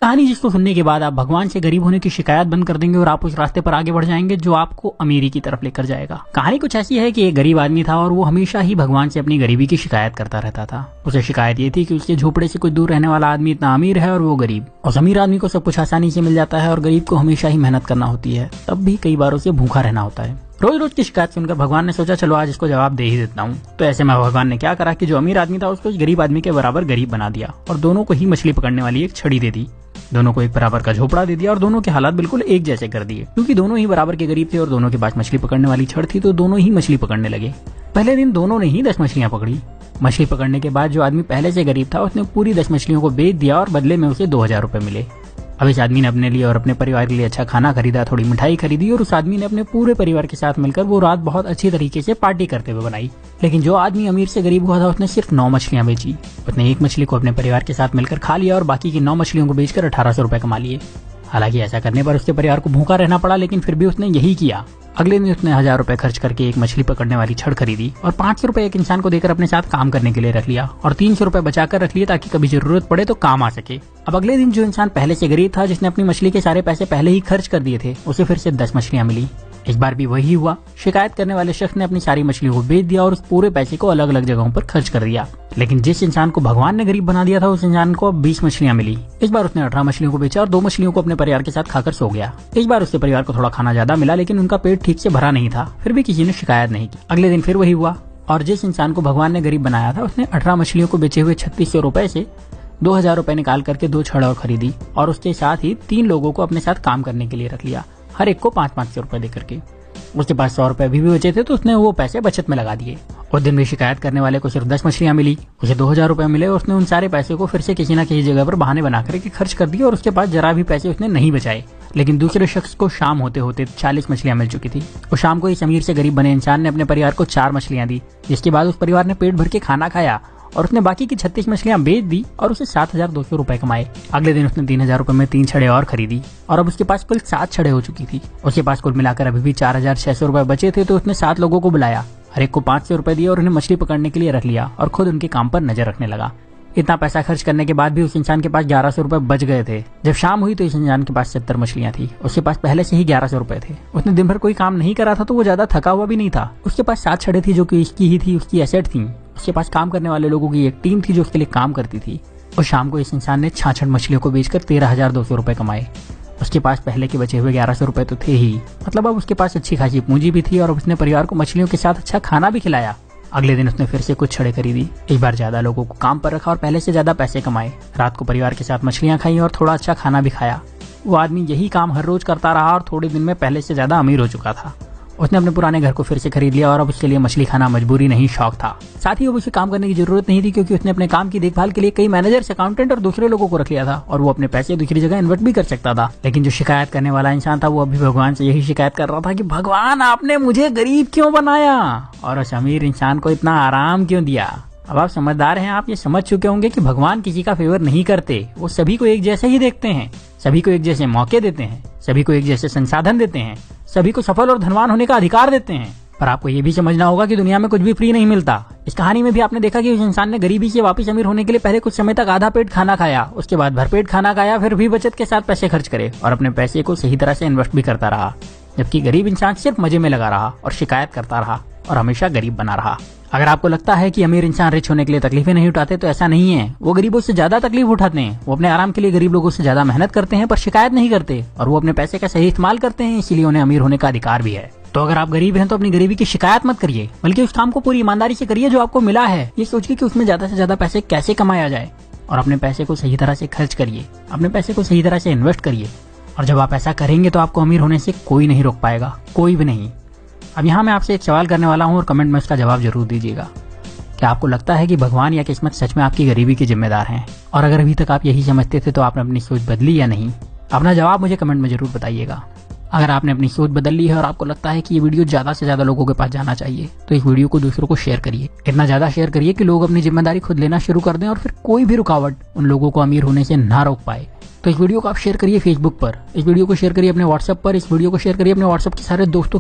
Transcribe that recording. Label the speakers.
Speaker 1: कहानी जिसको सुनने के बाद आप भगवान से गरीब होने की शिकायत बंद कर देंगे और आप उस रास्ते पर आगे बढ़ जाएंगे जो आपको अमीरी की तरफ लेकर जाएगा। कहानी कुछ ऐसी है कि एक गरीब आदमी था और वो हमेशा ही भगवान से अपनी गरीबी की शिकायत करता रहता था। उसे शिकायत ये थी कि उसके झोपड़े से कुछ दूर रहने वाला आदमी इतना अमीर है और वो गरीब। और अमीर आदमी को सब कुछ आसानी से मिल जाता है और गरीब को हमेशा ही मेहनत करना होती है, तब भी कई बार उसे भूखा रहना होता है। रोज रोज की शिकायत सुनकर भगवान ने सोचा चलो आज इसको जवाब दे ही देता हूँ। तो ऐसे में भगवान ने क्या करा कि जो अमीर आदमी था उसको गरीब आदमी के बराबर गरीब बना दिया और दोनों को ही मछली पकड़ने वाली एक छड़ी दे दी। दोनों को एक बराबर का झोपड़ा दे दिया और दोनों के हालात बिल्कुल एक जैसे कर दिए। क्योंकि दोनों ही बराबर के गरीब थे और दोनों के पास मछली पकड़ने वाली छड़ थी तो दोनों ही मछली पकड़ने लगे। पहले दिन दोनों ने ही 10 मछलियां पकड़ी। मछली पकड़ने के बाद जो आदमी पहले से गरीब था उसने पूरी 10 मछलियों को बेच दिया और बदले में उसे 2000 रुपए मिले। अब इस आदमी ने अपने लिए और अपने परिवार के लिए अच्छा खाना खरीदा, थोड़ी मिठाई खरीदी और उस आदमी ने अपने पूरे परिवार के साथ मिलकर वो रात बहुत अच्छी तरीके से पार्टी करते हुए बनाई। लेकिन जो आदमी अमीर से गरीब हुआ था उसने सिर्फ 9 मछलियां बेची। उसने एक मछली को अपने परिवार के साथ मिलकर खा लिया और बाकी की 9 मछलियों को बेचकर 1800 रुपए कमा लिए। हालांकि ऐसा करने पर उसके परिवार को भूखा रहना पड़ा, लेकिन फिर भी उसने यही किया। अगले दिन उसने 1000 रुपए खर्च करके एक मछली पकड़ने वाली छड़ खरीदी और 500 रुपए एक इंसान को देकर अपने साथ काम करने के लिए रख लिया और 300 रुपए बचाकर रख लिए ताकि कभी जरूरत पड़े तो काम आ सके। अब अगले दिन जो इंसान पहले से गरीब था, जिसने अपनी मछली के सारे पैसे पहले ही खर्च कर दिए थे, उसे फिर से 10 मछलियां मिली। इस बार भी वही हुआ। शिकायत करने वाले शख्स ने अपनी सारी मछलियों को बेच दिया और उस पूरे पैसे को अलग अलग जगहों पर खर्च कर दिया। लेकिन जिस इंसान को भगवान ने गरीब बना दिया था उस इंसान को अब 20 मछलियां मिली। इस बार उसने 18 मछलियों को बेचा और 2 मछलियों को अपने परिवार के साथ खाकर सो गया। इस बार उसके परिवार को थोड़ा खाना ज्यादा मिला, लेकिन उनका पेट ठीक से भरा नहीं था। फिर भी किसी ने शिकायत नहीं की। अगले दिन फिर वही हुआ और जिस इंसान को भगवान ने गरीब बनाया था उसने 18 मछलियों को बेचे हुए 3600 रुपए से 2000 रुपए निकाल करके 2 छड़ और खरीदी और उसके साथ ही 3 लोगों को अपने साथ काम करने के लिए रख लिया, हर एक को 500 रुपए देकर के। उसके पास 100 रुपए भी बचे थे तो उसने वो पैसे बचत में लगा दिए। उस दिन भी शिकायत करने वाले को सिर्फ 10 मछलियां मिली, उसे 2000 रुपए मिले और उसने उन सारे पैसे को फिर से किसी न किसी जगह पर बहाने बना करके खर्च कर दिए और उसके पास जरा भी पैसे उसने नहीं बचाए। लेकिन दूसरे शख्स को शाम होते होते 40 मछलियां मिल चुकी थी और शाम को इस अमीर से गरीब बने इंसान ने अपने परिवार को 4 मछलियां दी, जिसके बाद उस परिवार ने पेट भर के खाना खाया और उसने बाकी की 36 मछलियां बेच दी और उसे 7200 रुपए कमाए। अगले दिन उसने 3000 रुपए में 3 छड़े और खरीदी और अब उसके पास कुल 7 छड़े हो चुकी थी। उसके पास कुल मिलाकर अभी भी 4600 रुपए बचे थे तो उसने 7 लोगों को बुलाया, हर एक को 500 रुपए दिए और उन्हें मछली पकड़ने के लिए रख लिया और खुद उनके काम पर नजर रखने लगा। इतना पैसा खर्च करने के बाद भी उस इंसान के पास 1100 रुपए बच गए थे। जब शाम हुई तो इस इंसान के पास 70 मछलियां थी। उसके पास पहले से ही 1100 रुपए थे। उसने दिन भर कोई काम नहीं करा था तो वो ज्यादा थका हुआ भी नहीं था। उसके पास 7 छड़े थी जो कि इसकी ही थी, उसकी एसेट थी। उसके पास काम करने वाले लोगों की एक टीम थी जो उसके लिए काम करती थी। और शाम को इस इंसान ने 66 मछलियों को बेचकर 13,200 रुपए कमाए। उसके पास पहले के बचे हुए 1100 रुपए तो थे ही, मतलब अब उसके पास अच्छी खासी पूंजी भी थी और उसने परिवार को मछलियों के साथ अच्छा खाना भी खिलाया। अगले दिन उसने फिर से कुछ छड़े खरीदी, इस बार ज्यादा लोगों को काम पर रखा और पहले से ज्यादा पैसे कमाए। रात को परिवार के साथ मछलियां खाई और थोड़ा अच्छा खाना भी खाया। वो आदमी यही काम हर रोज करता रहा और थोड़े दिन में पहले से ज्यादा अमीर हो चुका था। उसने अपने पुराने घर को फिर से खरीद लिया और अब उसके लिए मछली खाना मजबूरी नहीं शौक था। साथ ही अब उसे काम करने की जरूरत नहीं थी क्योंकि उसने अपने काम की देखभाल के लिए कई मैनेजर्स, अकाउंटेंट और दूसरे लोगों को रख लिया था और वो अपने पैसे दूसरी जगह इन्वेस्ट भी कर सकता था। लेकिन जो शिकायत करने वाला इंसान था वो अभी भगवान से यही शिकायत कर रहा था कि भगवान आपने मुझे गरीब क्यों बनाया और उस अमीर इंसान को इतना आराम क्यों दिया। अब आप समझदार हैं, आप ये समझ चुके होंगे कि भगवान किसी का फेवर नहीं करते, वो सभी को एक जैसे ही देखते हैं, सभी को एक जैसे मौके देते हैं, सभी को एक जैसे संसाधन देते हैं, सभी को सफल और धनवान होने का अधिकार देते हैं। पर आपको ये भी समझना होगा कि दुनिया में कुछ भी फ्री नहीं मिलता। इस कहानी में भी आपने देखा कि उस इंसान ने गरीबी से वापस अमीर होने के लिए पहले कुछ समय तक आधा पेट खाना खाया, उसके बाद भरपेट खाना खाया, फिर भी बचत के साथ पैसे खर्च करे और अपने पैसे को सही तरह से इन्वेस्ट भी करता रहा। जबकि गरीब इंसान सिर्फ मजे में लगा रहा और शिकायत करता रहा और हमेशा गरीब बना रहा। अगर आपको लगता है कि अमीर इंसान रिच होने के लिए तकलीफें नहीं उठाते तो ऐसा नहीं है। वो गरीबों से ज्यादा तकलीफ उठाते हैं। वो अपने आराम के लिए गरीब लोगों से ज्यादा मेहनत करते हैं पर शिकायत नहीं करते और वो अपने पैसे का सही इस्तेमाल करते हैं, इसीलिए उन्हें अमीर होने का अधिकार भी है। तो अगर आप गरीब हैं तो अपनी गरीबी की शिकायत मत करिए, बल्कि उस काम को पूरी ईमानदारी से करिए जो आपको मिला है। ये सोचिए कि उसमें ज्यादा से ज्यादा पैसे कैसे कमाया जाए और अपने पैसे को सही तरह से खर्च करिए, अपने पैसे को सही तरह से इन्वेस्ट करिए। और जब आप ऐसा करेंगे तो आपको अमीर होने से कोई नहीं रोक पाएगा, कोई भी नहीं। अब यहाँ मैं आपसे एक सवाल करने वाला हूँ और कमेंट में उसका जवाब जरूर दीजिएगा। क्या आपको लगता है कि भगवान या किस्मत सच में आपकी गरीबी के जिम्मेदार हैं? और अगर अभी तक आप यही समझते थे तो आपने अपनी सोच बदली या नहीं? अपना जवाब मुझे कमेंट में जरूर बताइएगा। अगर आपने अपनी सोच बदल ली है और आपको लगता है कि ये वीडियो ज्यादा से ज्यादा लोगों के पास जाना चाहिए तो इस वीडियो को दूसरों को शेयर करिए। इतना ज्यादा शेयर करिए कि लोग अपनी जिम्मेदारी खुद लेना शुरू कर दें और फिर कोई भी रुकावट उन लोगों को अमीर होने से ना रोक पाए। तो इस वीडियो को आप शेयर करिए फेसबुक पर, इस वीडियो को शेयर करिए अपने व्हाट्सएप पर, इस वीडियो को शेयर करिए अपने व्हाट्सएप के सारे दोस्तों